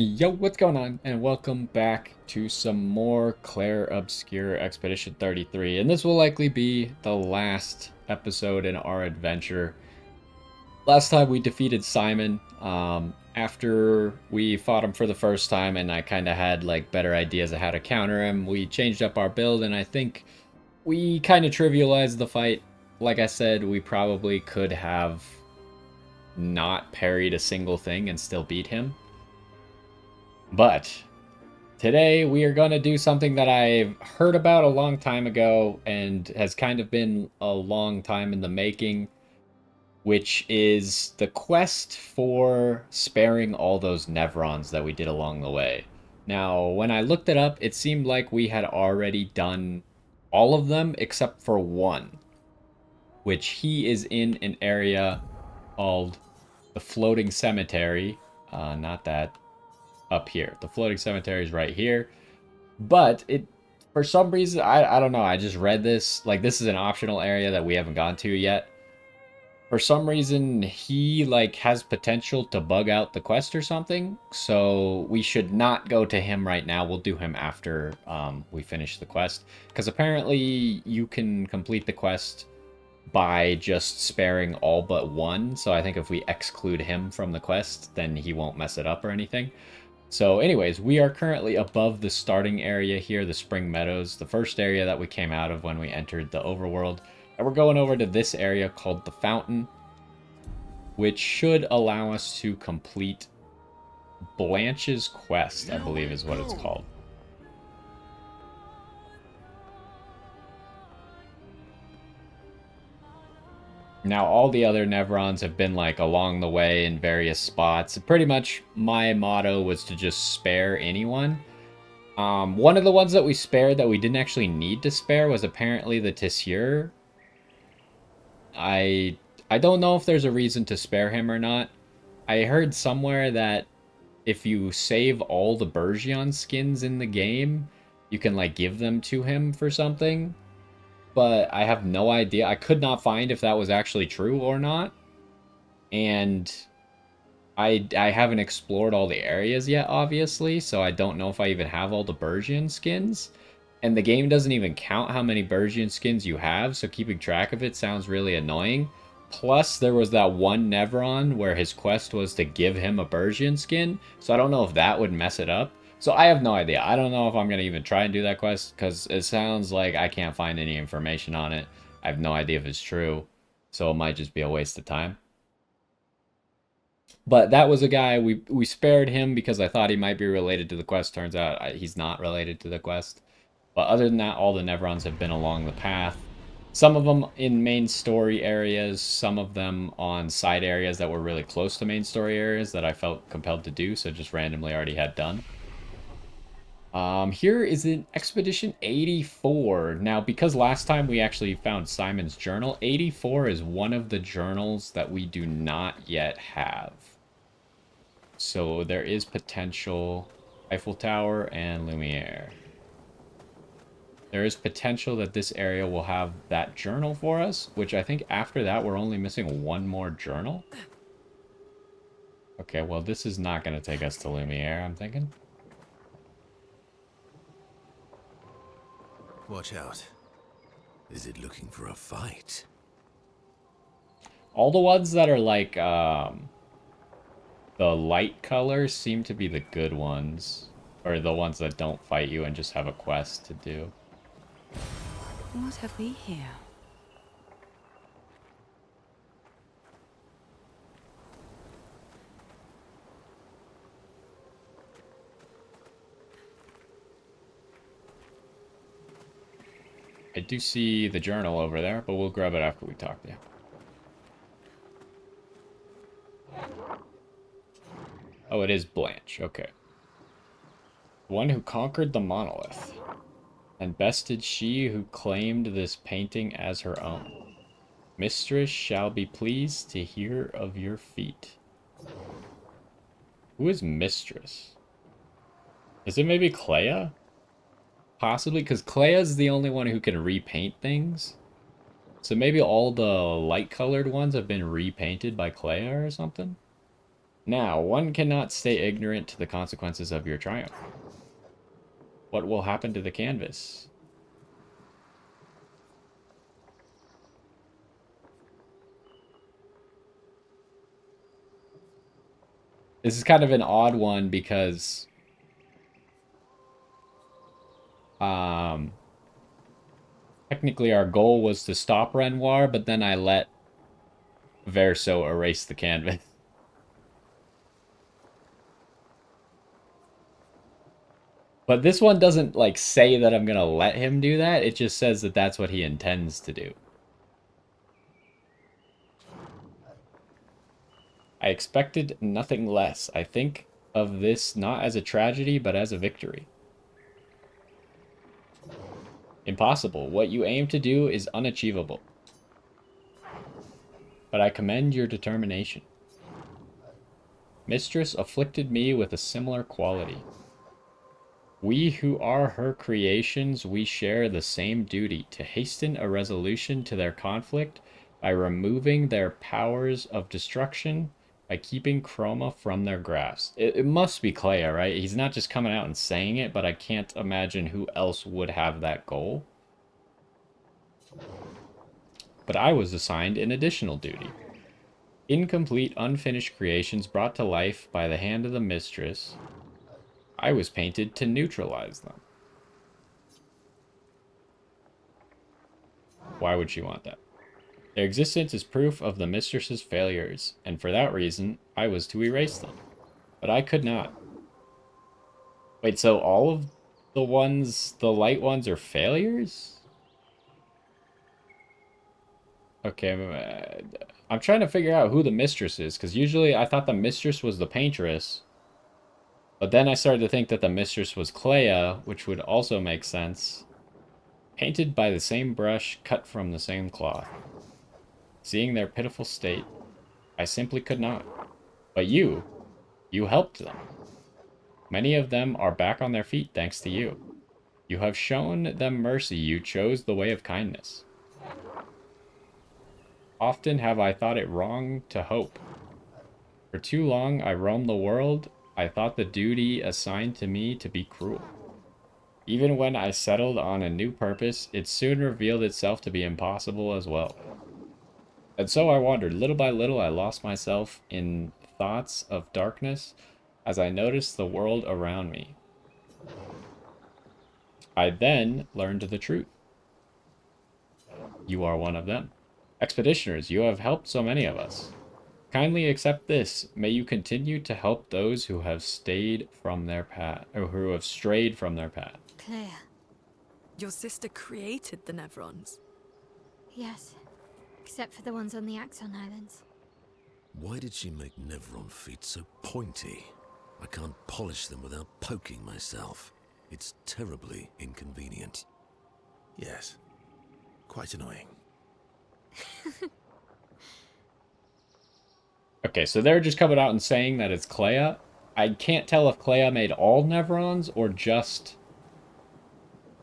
Yo, what's going on? And welcome back to some more Clair Obscur Expedition 33. And this will likely be the last episode in our adventure. Last time we defeated Simon, after we fought him for the first time and I kind of had like better ideas of how to counter him, we changed up our build and I think we kind of trivialized the fight. Like I said, we probably could have not parried a single thing and still beat him. But today we are going to do something that I've heard about a long time ago and has kind of been a long time in the making, which is the quest for sparing all those Nevrons that we did along the way. Now, when I looked it up, it seemed like we had already done all of them except for one, which he is in an area called the Floating Cemetery. Not that, up here. The Floating Cemetery is right here. But it, for some reason, I don't know. I just read this. Like, this is an optional area that we haven't gone to yet. For some reason, he, like, has potential to bug out the quest or something. So we should not go to him right now. We'll do him after we finish the quest. Because apparently you can complete the quest by just sparing all but one. So I think if we exclude him from the quest, then he won't mess it up or anything. So anyways, we are currently above the starting area here, the Spring Meadows, the first area that we came out of when we entered the overworld. And we're going over to this area called the Fountain, which should allow us to complete Blanche's quest, I believe is what it's called. Now, all the other Nevrons have been, like, along the way in various spots. Pretty much my motto was to just spare anyone. One of the ones that we spared that we didn't actually need to spare was apparently the Tisseur. I I don't know if there's a reason to spare him or not. I heard somewhere that if you save all the Bergeon skins in the game, you can like give them to him for something. But I have no idea. I could not find if that was actually true or not. And I haven't explored all the areas yet, obviously, so I don't know if I even have all the Bergeon skins. And the game doesn't even count how many Bergeon skins you have, so keeping track of it sounds really annoying. Plus, there was that one Nevron where his quest was to give him a Bergeon skin, so I don't know if that would mess it up. So I have no idea. I don't know if I'm going to even try and do that quest, because it sounds like I can't find any information on it. I have no idea if it's true, so it might just be a waste of time. But that was a guy, we spared him because I thought he might be related to the quest. Turns out he's not related to the quest. But other than that, all the Nevrons have been along the path. Some of them in main story areas, some of them on side areas that were really close to main story areas that I felt compelled to do, so just randomly already had done. Here is an Expedition 84. Now, because last time we actually found Simon's journal, 84 is one of the journals that we do not yet have. So there is potential Eiffel Tower and Lumiere. There is potential that this area will have that journal for us, which I think after that we're only missing one more journal. Okay, well this is not going to take us to Lumiere, I'm thinking. Watch out. Is it looking for a fight? All the ones that are like the light colors seem to be the good ones, or the ones that don't fight you and just have a quest to do. What have we here? I do see the journal over there, but we'll grab it after we talk to you. Oh, it is Blanche. Okay. One who conquered the monolith. And bested she who claimed this painting as her own. Mistress shall be pleased to hear of your feat. Who is Mistress? Is it maybe Clea? Possibly, because Clea's the only one who can repaint things. So maybe all the light-colored ones have been repainted by Clea or something? Now, one cannot stay ignorant to the consequences of your triumph. What will happen to the canvas? This is kind of an odd one because technically our goal was to stop Renoir, but then I let Verso erase the canvas. But this one doesn't like say that I'm gonna let him do that. It just says that that's what he intends to do. I expected nothing less. I think of this not as a tragedy, but as a victory. Impossible. What you aim to do is unachievable. But I commend your determination. Mistress afflicted me with a similar quality. We who are her creations, we share the same duty to hasten a resolution to their conflict by removing their powers of destruction, by keeping Chroma from their grasp. It must be Clair, right? He's not just coming out and saying it, but I can't imagine who else would have that goal. But I was assigned an additional duty. Incomplete, unfinished creations brought to life by the hand of the mistress, I was painted to neutralize them. Why would she want that? Their existence is proof of the mistress's failures, and for that reason, I was to erase them. But I could not. Wait, so all of the ones, the light ones, are failures? Okay, I'm trying to figure out who the mistress is, because usually I thought the mistress was the paintress. But then I started to think that the mistress was Clea, which would also make sense. Painted by the same brush, cut from the same cloth. Seeing their pitiful state, I simply could not. But you helped them. Many of them are back on their feet thanks to you. You have shown them mercy. You chose the way of kindness. Often have I thought it wrong to hope. For too long I roamed the world. I thought the duty assigned to me to be cruel. Even when I settled on a new purpose, it soon revealed itself to be impossible as well. And so I wandered. Little by little, I lost myself in thoughts of darkness as I noticed the world around me. I then learned the truth. You are one of them. Expeditioners, you have helped so many of us. Kindly accept this. May you continue to help those who have stayed from their path, or who have strayed from their path. Claire. Your sister created the Nevrons. Yes. Except for the ones on the Axon Islands. Why did she make Nevron feet so pointy? I can't polish them without poking myself. It's terribly inconvenient. Yes. Quite annoying. Okay, so they're just coming out and saying that it's Clea. I can't tell if Clea made all Nevrons or just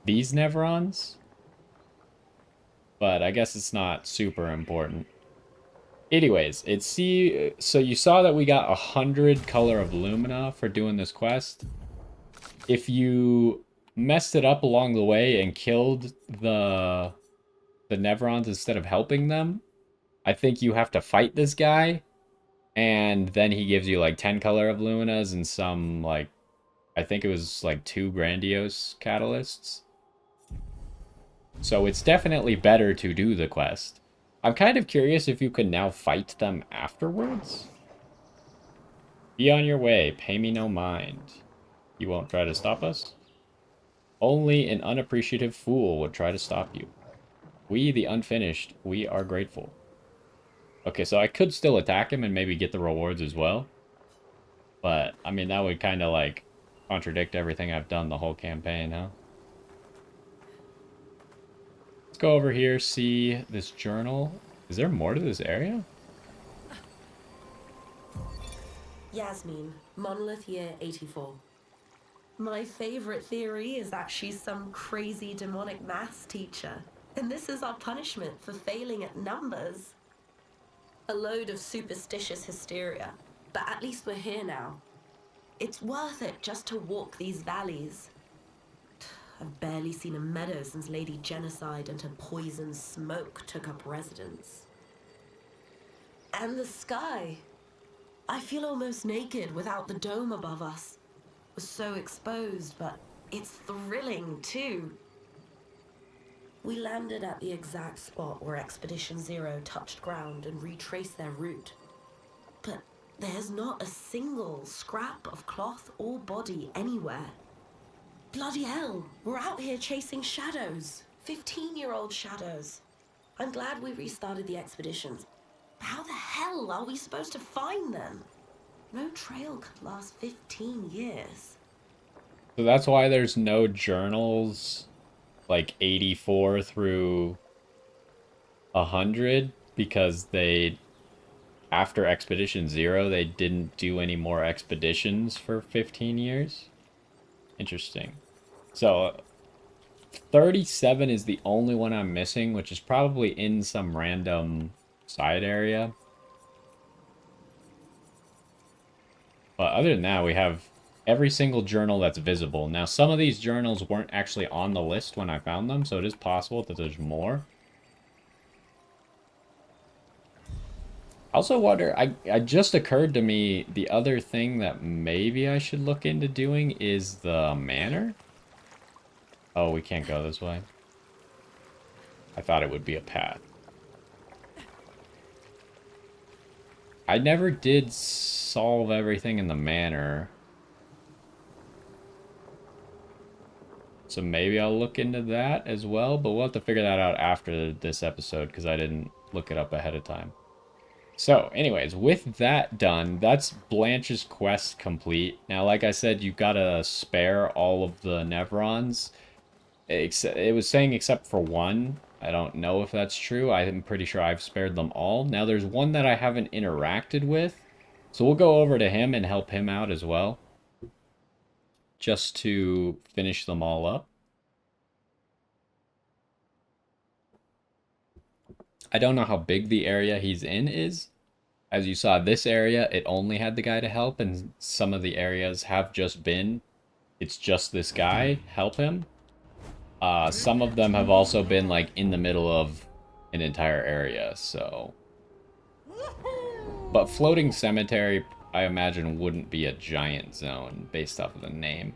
these Nevrons. But I guess it's not super important. Anyways, so you saw that we got 100 color of Lumina for doing this quest. If you messed it up along the way and killed the Nevrons instead of helping them, I think you have to fight this guy, and then he gives you like 10 color of Luminas and some, like, I think it was like 2 grandiose catalysts. So it's definitely better to do the quest. I'm kind of curious if you can now fight them afterwards. Be on your way, pay me no mind. You won't try to stop us? Only an unappreciative fool would try to stop you. We, the unfinished, we are grateful. Okay, so I could still attack him and maybe get the rewards as well. But, I mean, that would kind of, like, contradict everything I've done the whole campaign, huh? Let's go over here, see this journal. Is there more to this area? Yasmin, Monolith Year 84. My favorite theory is that she's some crazy demonic maths teacher, and this is our punishment for failing at numbers. A load of superstitious hysteria. But at least we're here now. It's worth it just to walk these valleys. I've barely seen a meadow since Lady Genocide and her poison smoke took up residence. And the sky. I feel almost naked without the dome above us. We're so exposed, but it's thrilling too. We landed at the exact spot where Expedition Zero touched ground and retraced their route. But there's not a single scrap of cloth or body anywhere. Bloody hell, we're out here chasing shadows. 15-year-old shadows. I'm glad we restarted the expeditions. But how the hell are we supposed to find them? No trail could last 15 years. So that's why there's no journals like 84 through 100, because after Expedition Zero, they didn't do any more expeditions for 15 years. Interesting. So 37 is the only one I'm missing, which is probably in some random side area. But other than that, we have every single journal that's visible. Now, some of these journals weren't actually on the list when I found them, so it is possible that there's more. I also wonder, I just occurred to me, the other thing that maybe I should look into doing is the manor. Oh, we can't go this way. I thought it would be a path. I never did solve everything in the manor. So maybe I'll look into that as well, but we'll have to figure that out after this episode because I didn't look it up ahead of time. So, anyways, with that done, that's Blanche's quest complete. Now, like I said, you've got to spare all of the Nevrons. It was saying except for one. I don't know if that's true. I'm pretty sure I've spared them all. Now, there's one that I haven't interacted with. So we'll go over to him and help him out as well. Just to finish them all up. I don't know how big the area he's in is. As you saw, this area, it only had the guy to help, and some of the areas have just been, it's just this guy, help him. Some of them have also been, like, in the middle of an entire area, so... But Floating Cemetery, I imagine, wouldn't be a giant zone, based off of the name.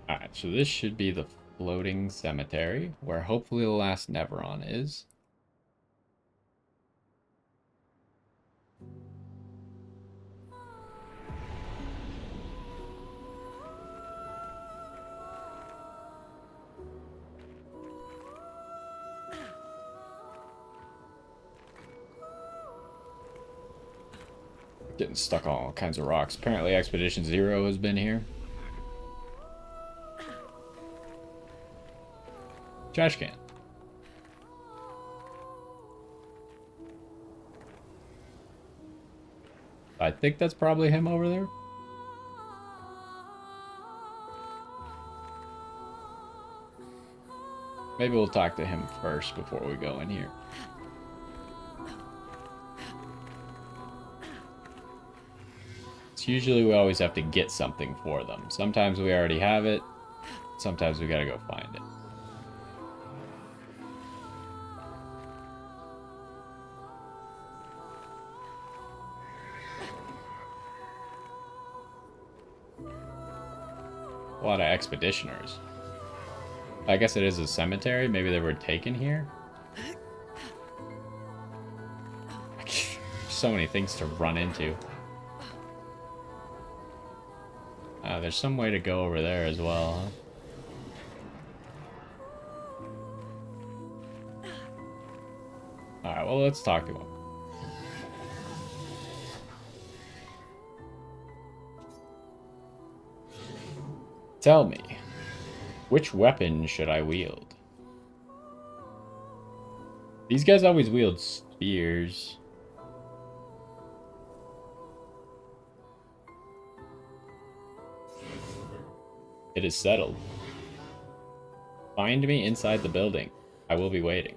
Alright, so this should be the Floating Cemetery, where hopefully the last Neveron is. Getting stuck on all kinds of rocks. Apparently Expedition Zero has been here. Trash can. I think that's probably him over there. Maybe we'll talk to him first before we go in here. It's usually we always have to get something for them. Sometimes we already have it. Sometimes we gotta go find it. A lot of expeditioners. I guess it is a cemetery. Maybe they were taken here. So many things to run into. There's some way to go over there as well, huh? Alright, well, let's talk to him. Tell me, which weapon should I wield? These guys always wield spears. It is settled. Find me inside the building. I will be waiting.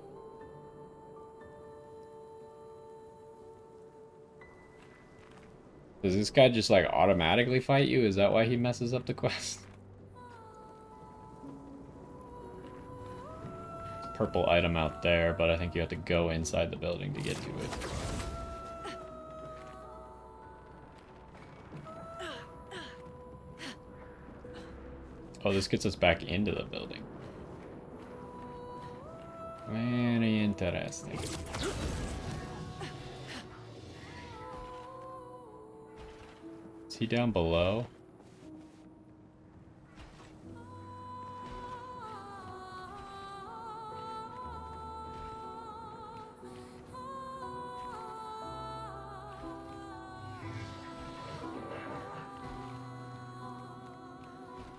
Does this guy just like automatically fight you? Is that why he messes up the quest? Purple item out there, but I think you have to go inside the building to get to it. Oh, this gets us back into the building. Very interesting. Is he down below?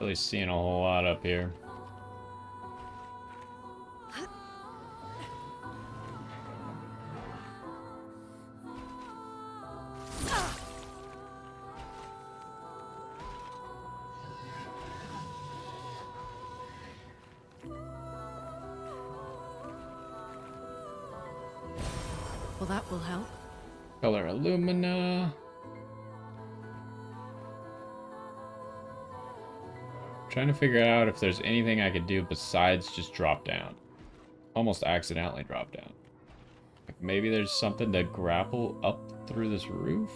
Really seeing a whole lot up here. Well, that will help. Color Illumina. Trying to figure out if there's anything I could do besides just drop down. Almost accidentally drop down. Like maybe there's something to grapple up through this roof?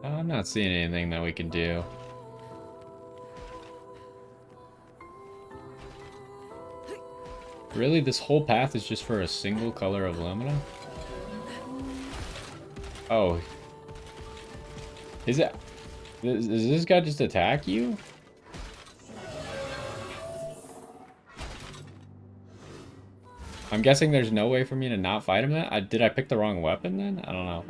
I'm not seeing anything that we can do. Really, this whole path is just for a single color of Lumina? Oh. Is it... Does this guy just attack you? I'm guessing there's no way for me to not fight him then? Did I pick the wrong weapon then? I don't know.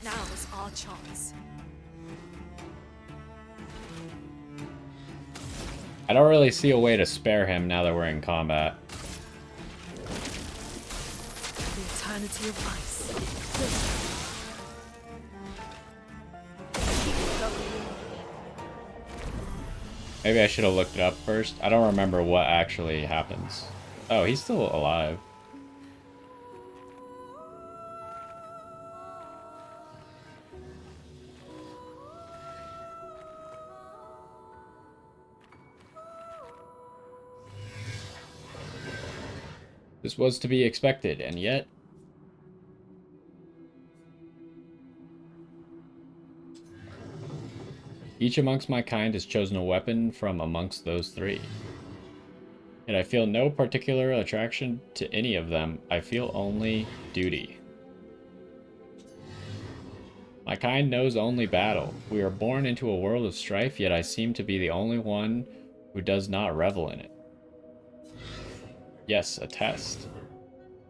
Now's our chance. I don't really see a way to spare him now that we're in combat. The eternity of ice. Maybe I should have looked it up first. I don't remember what actually happens. Oh, he's still alive. This was to be expected, and yet... Each amongst my kind has chosen a weapon from amongst those three. Yet I feel no particular attraction to any of them. I feel only duty. My kind knows only battle. We are born into a world of strife, yet I seem to be the only one who does not revel in it. Yes, a test,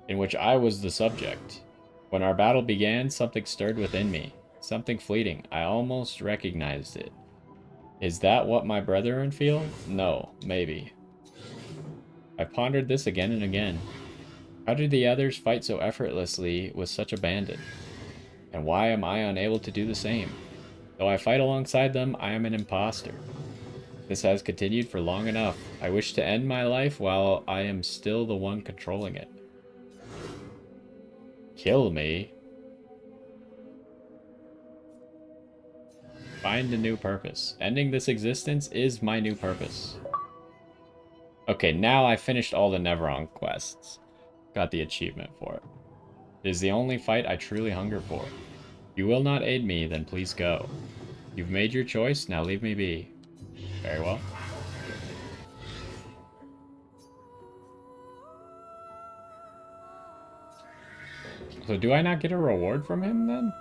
in which I was the subject. When our battle began, something stirred within me. Something fleeting. I almost recognized it. Is that what my brethren feel? No, maybe. I pondered this again and again. How do the others fight so effortlessly with such abandon? And why am I unable to do the same? Though I fight alongside them, I am an imposter. This has continued for long enough. I wish to end my life while I am still the one controlling it. Kill me? Find a new purpose. Ending this existence is my new purpose. Okay, now I finished all the Nevron quests. Got the achievement for it. It is the only fight I truly hunger for. If you will not aid me, then please go. You've made your choice, now leave me be. Very well. So do I not get a reward from him then?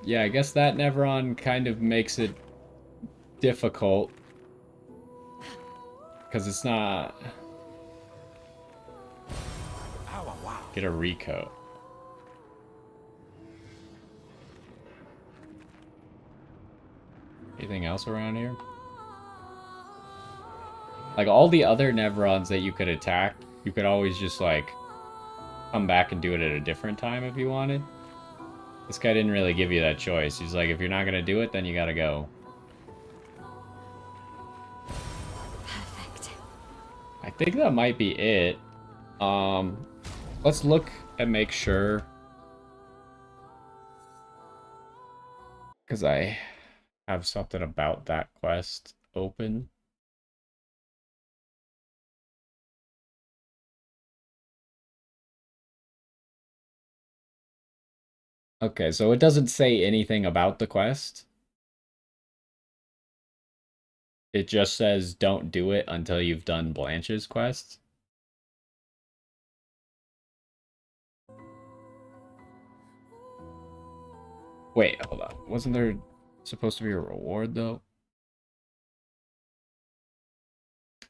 Yeah, I guess that Nevron kind of makes it difficult. Because it's not... Get a recoat. Anything else around here? Like, all the other Nevrons that you could attack, you could always just, like, come back and do it at a different time if you wanted. This guy didn't really give you that choice. He's like, if you're not gonna do it, then you gotta go. Perfect. I think that might be it. Let's look and make sure. Because I have something about that quest open. Okay, so it doesn't say anything about the quest. It just says don't do it until you've done Blanche's quest. Wait, hold on. Wasn't there supposed to be a reward, though?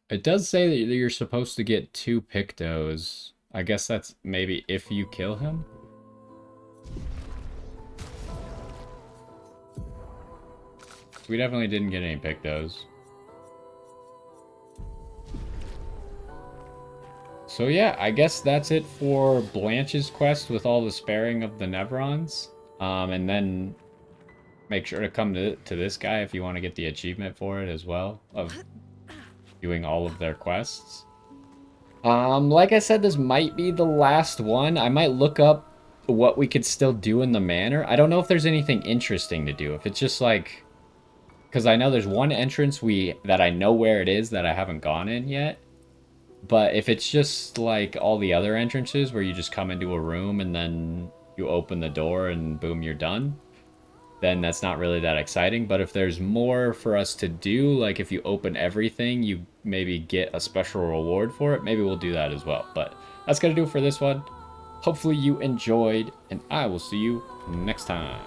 It does say that you're supposed to get 2 Pictos. I guess that's maybe if you kill him? We definitely didn't get any Pictos. So yeah, I guess that's it for Blanche's quest with all the sparing of the Nevrons. And then make sure to come to this guy if you want to get the achievement for it as well, of doing all of their quests. Like I said, this might be the last one. I might look up what we could still do in the manor. I don't know if there's anything interesting to do. If it's just like... Because I know there's one entrance that I know where it is that I haven't gone in yet. But if it's just like all the other entrances where you just come into a room and then you open the door and boom, you're done, then that's not really that exciting. But if there's more for us to do, like if you open everything, you maybe get a special reward for it, maybe we'll do that as well. But that's going to do it for this one. Hopefully you enjoyed, and I will see you next time.